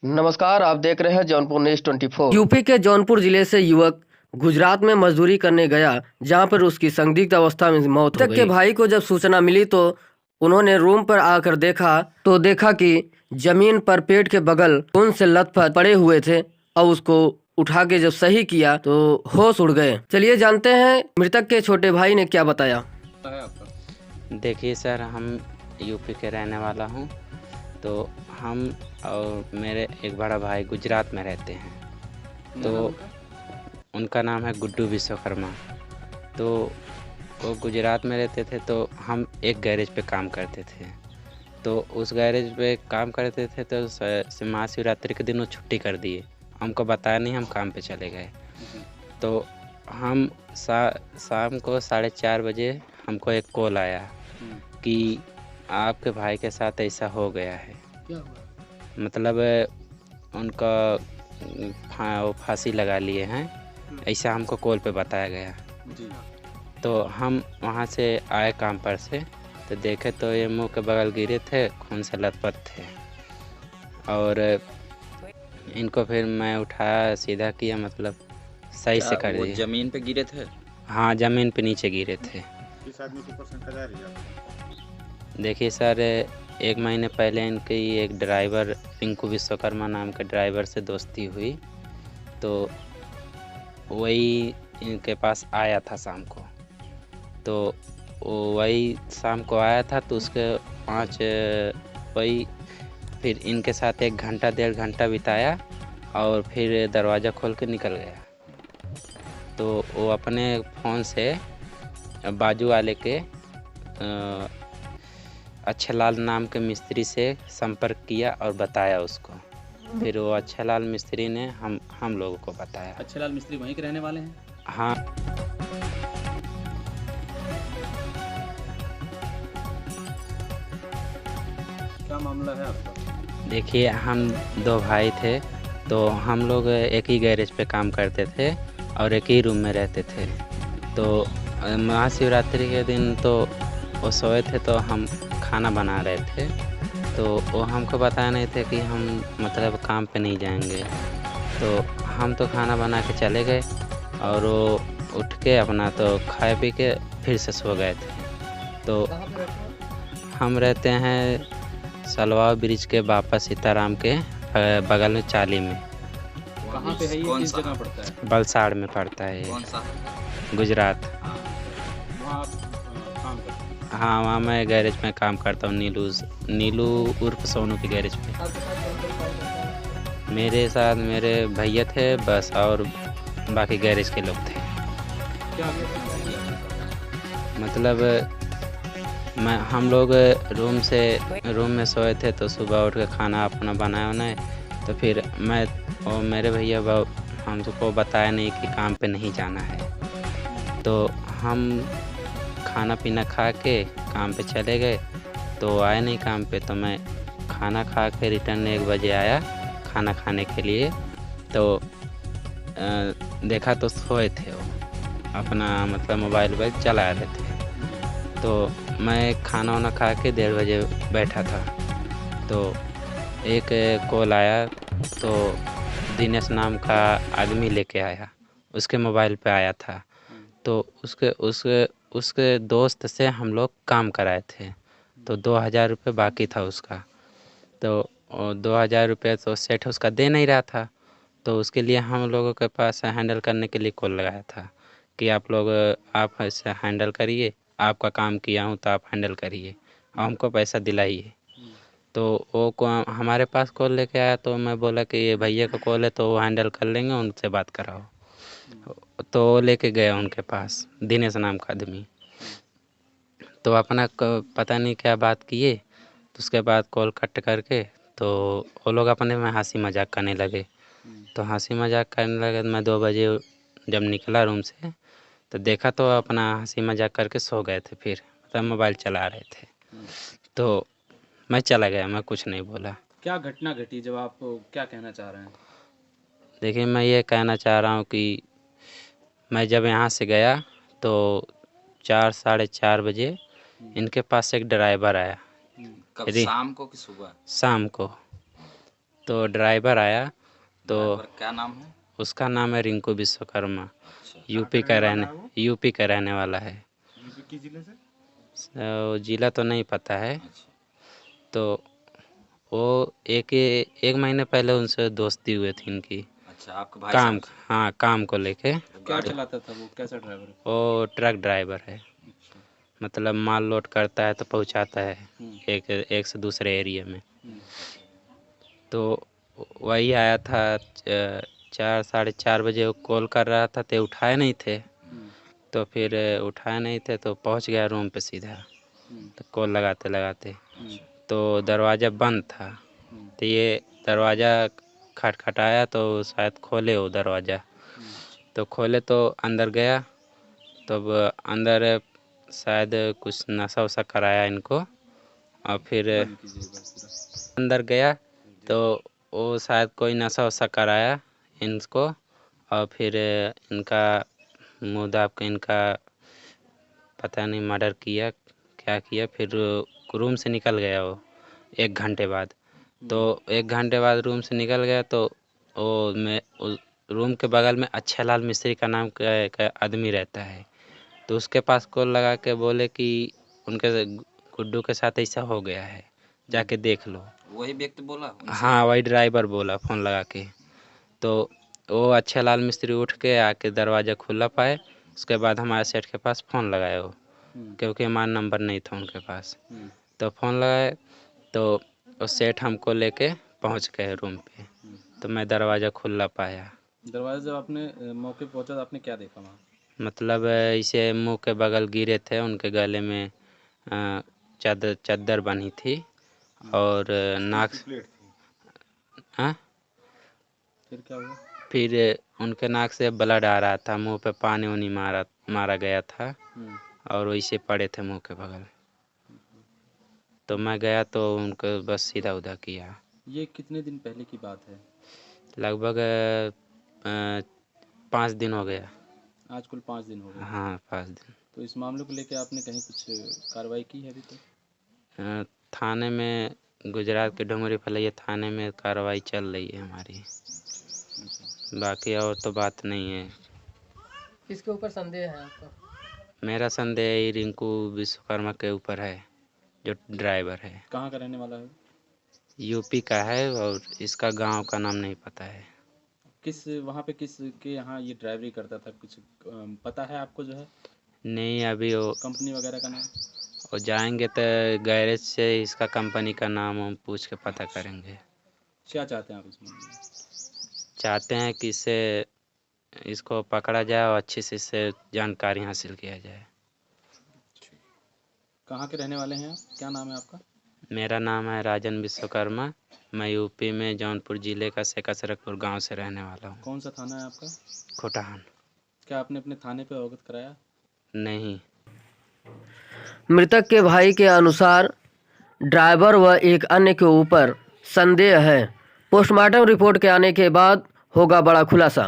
नमस्कार, आप देख रहे हैं जौनपुर न्यूज 24। यूपी के जौनपुर जिले से युवक गुजरात में मजदूरी करने गया, जहां पर उसकी संदिग्ध अवस्था में मौत हो गई। के भाई को जब सूचना मिली तो उन्होंने रूम पर आकर देखा कि जमीन पर पेट के बगल खून से लथपथ पड़े हुए थे और उसको उठा के जब सही किया तो होश उड़ गए। चलिए जानते हैं मृतक के छोटे भाई ने क्या बताया। देखिए सर, हम यूपी के रहने वाला हूँ। तो हम और मेरे एक बड़ा भाई गुजरात में रहते हैं। तो उनका नाम है गुड्डू विश्वकर्मा। तो वो गुजरात में रहते थे, तो हम एक गैरेज पे काम करते थे। तो उस गैरेज पे काम करते थे तो महाशिवरात्रि के दिन वो छुट्टी कर दिए, हमको बताया नहीं, हम काम पे चले गए। तो हम शाम को 4:30 बजे हमको एक कॉल आया कि आपके भाई के साथ ऐसा हो गया है। क्या हुआ? मतलब उनका वो फांसी लगा लिए हैं, ऐसा हमको कॉल पे बताया गया जी। तो हम वहाँ से आए काम पर से, तो देखे तो ये मुंह के बगल गिरे थे, खून से लथपथ थे। और इनको फिर मैं उठाया, सीधा किया, मतलब सही से कर दिया। जमीन पे गिरे थे? हाँ, जमीन पे नीचे गिरे थे। किस आदमी के ऊपर शंका जा रही है? देखिए सर, 1 महीने पहले इनकी एक ड्राइवर पिंकू विश्वकर्मा नाम के ड्राइवर से दोस्ती हुई। तो वही इनके पास आया था शाम को। तो वही शाम को आया था, तो उसके 5 वही फिर इनके साथ 1 घंटा 1.5 घंटा बिताया और फिर दरवाज़ा खोल के निकल गया। तो वो अपने फ़ोन से बाजू वाले के अच्छे लाल नाम के मिस्त्री से संपर्क किया और बताया उसको। फिर वो अच्छे लाल मिस्त्री ने हम लोगों को बताया। अच्छे लाल मिस्त्री वहीं के रहने वाले हैं? हाँ। क्या मामला है आपका? देखिए, हम 2 भाई थे, तो हम लोग एक ही गैरेज पे काम करते थे और एक ही रूम में रहते थे। तो महाशिवरात्रि के दिन तो वो सोए थे, तो हम खाना बना रहे थे। तो वो हमको बताया नहीं थे कि हम मतलब काम पे नहीं जाएंगे। तो हम तो खाना बना के चले गए और वो उठ के अपना तो खाए पी के फिर से सो गए थे। तो हम रहते हैं सलवा ब्रिज के बापा सीताराम के बगल में चाली में। कहाँ पे है ये? किस जगह पड़ता है? वलसाड़ में पड़ता है ये। कौन सा? गुजरात। वहाँ आप काम करते हैं? हाँ, वहाँ मैं गैरेज में काम करता हूँ, नीलू उर्फ सोनू के गैरेज पे। मेरे साथ मेरे भैया थे बस, और बाकी गैरेज के लोग थे। क्या मतलब हम लोग रूम में सोए थे, तो सुबह उठ के खाना अपना बनाए, तो फिर मैं और मेरे भैया हमको बताया नहीं कि काम पे नहीं जाना है। तो हम खाना पीना खा के काम पे चले गए, तो आए नहीं काम पे। तो मैं खाना खा के रिटर्न 1 बजे आया खाना खाने के लिए। तो देखा तो सोए थे वो, अपना मतलब मोबाइल चला रहे थे। तो मैं खाना वाना खा के 1:30 बजे बैठा था, तो एक कॉल आया। तो दिनेश नाम का आदमी लेके आया, उसके मोबाइल पे आया था। तो उसके दोस्त से हम लोग काम कराए थे। तो 2000 रुपये बाकी था उसका। तो 2000 रुपये तो सेठ उसका दे नहीं रहा था। तो उसके लिए हम लोगों के पास हैंडल करने के लिए कॉल लगाया था कि आप ऐसे हैंडल करिए, आपका काम किया हूँ तो आप हैंडल करिए और हमको पैसा दिलाइए। तो वो हमारे पास कॉल लेके आया, तो मैं बोला कि ये भैया का कॉल है, तो वो हैंडल कर लेंगे, उनसे बात कराओ। तो वो लेके गया उनके पास, दिनेश नाम का आदमी। तो अपना पता नहीं क्या बात किए, तो उसके बाद कॉल कट करके तो वो लोग अपने में हंसी मजाक करने लगे। तो हंसी मजाक करने लगे, तो मैं 2 बजे जब निकला रूम से, तो देखा तो अपना हंसी मजाक करके सो गए थे। फिर मतलब मोबाइल चला रहे थे। तो मैं चला गया, मैं कुछ नहीं बोला। क्या घटना घटी, जब आप क्या कहना चाह रहे हैं? देखिए, मैं ये कहना चाह रहा हूँ कि मैं जब यहाँ से गया तो 4 साढ़े 4 बजे इनके पास एक ड्राइवर आया। कब, शाम को कि सुबह? शाम को। तो ड्राइवर आया तो ड्राइवर क्या नाम है? उसका नाम है रिंकू विश्वकर्मा। अच्छा, यूपी का रहने वाला है। यूपी किस जिले से? जिला तो नहीं पता है। अच्छा, तो वो एक महीने पहले उनसे दोस्ती हुई थी इनकी, अच्छा आपके भाई काम साहब से? हाँ काम को लेके। क्या चलाता था वो, कैसा ड्राइवर है? वो ट्रक ड्राइवर है, अच्छा। मतलब माल लोड करता है तो पहुंचाता है हम्म, एक से दूसरे एरिया में। हम्म, तो वही आया था 4 साढ़े 4 बजे वो कॉल कर रहा था तो उठाए नहीं थे। हम्म, तो फिर उठाए नहीं थे तो पहुंच गया रूम पे सीधा। हम्म, तो कॉल लगाते लगाते हम्म, तो दरवाज़ा बंद था। हम्म, तो ये दरवाज़ा खटखटाया तो शायद खोले वो दरवाज़ा। हम्म, तो खोले तो अंदर गया। तब अंदर शायद कुछ नशा वशा कराया इनको और फिर बंद कीजिए बस पूरा। अंदर गया तो वो शायद कोई नशा वशा कराया इनको और फिर इनका मुँह दाब के इनका पता नहीं मर्डर किया क्या किया। फिर रूम से निकल गया वो 1 घंटे बाद। तो 1 घंटे बाद रूम से निकल गया तो वो रूम के बगल में अच्छे लाल मिस्त्री का नाम का आदमी रहता है। तो उसके पास कॉल लगा के बोले कि उनके गुड्डू के साथ ऐसा हो गया है, जाके देख लो। वही व्यक्ति बोला उनसे? हाँ वही ड्राइवर बोला फ़ोन लगा के। तो वो अच्छे लाल मिस्त्री उठ के आके दरवाज़ा खुला पाए। उसके बाद हमारे सेठ के पास फ़ोन लगाया वो, हम्म, क्योंकि हमारा नंबर नहीं था उनके पास। हम्म, तो फ़ोन लगाए तो वो सेठ हमको लेके पहुंच गए रूम पे। तो मैं दरवाज़ा खुला पाया। दरवाजा जब आपने मौके पे पहुंचा तो आपने क्या देखा वहाँ? मतलब इसे मुंह के बगल गिरे थे, उनके गले में चादर बनी थी और नाक प्लेट थी। हाँ फिर क्या हुआ? फिर उनके नाक से ब्लड आ रहा था, मुंह पे पानी उनी मारा गया था हम्म, और वैसे पड़े थे मुंह के बगल। तो मैं गया तो उनको बस सीधा उधा किया। ये कितने दिन पहले की बात है? लगभग 5 दिन हो गया। आज कुल 5 दिन हो गए। हाँ 5 दिन। तो इस मामले को लेके आपने कहीं कुछ कार्रवाई की है अभी तक? थाने में गुजरात के डुमरी फलैया थाने में कार्रवाई चल रही है हमारी, बाकी और तो बात नहीं है। किसके ऊपर संदेह है आपका? मेरा संदेह ही रिंकू विश्वकर्मा के ऊपर है, जो ड्राइवर है। कहाँ का रहने वाला है? यूपी का है और इसका गांव का नाम नहीं पता है। किस वहाँ पे किस के यहाँ ये ड्राइवरी करता था, कुछ पता है आपको जो है नहीं अभी कंपनी वगैरह का नाम? वो जाएंगे तो गैरेज से इसका कंपनी का नाम हम पूछ के पता करेंगे। क्या चाहते हैं आप इस मामले में? चाहते हैं कि इसको पकड़ा जाए और अच्छे से इससे जानकारी हासिल किया जाए। कहाँ के रहने वाले हैं आप? क्या नाम है आपका? मेरा नाम है राजन विश्वकर्मा। मैं यूपी में जौनपुर ज़िले का सेकसरकपुर गांव से रहने वाला हूं। कौन सा थाना है आपका? खोटाहान। क्या आपने अपने थाने पे अवगत कराया? नहीं। मृतक के भाई के अनुसार ड्राइवर व एक अन्य के ऊपर संदेह है। पोस्टमार्टम रिपोर्ट के आने के बाद होगा बड़ा खुलासा।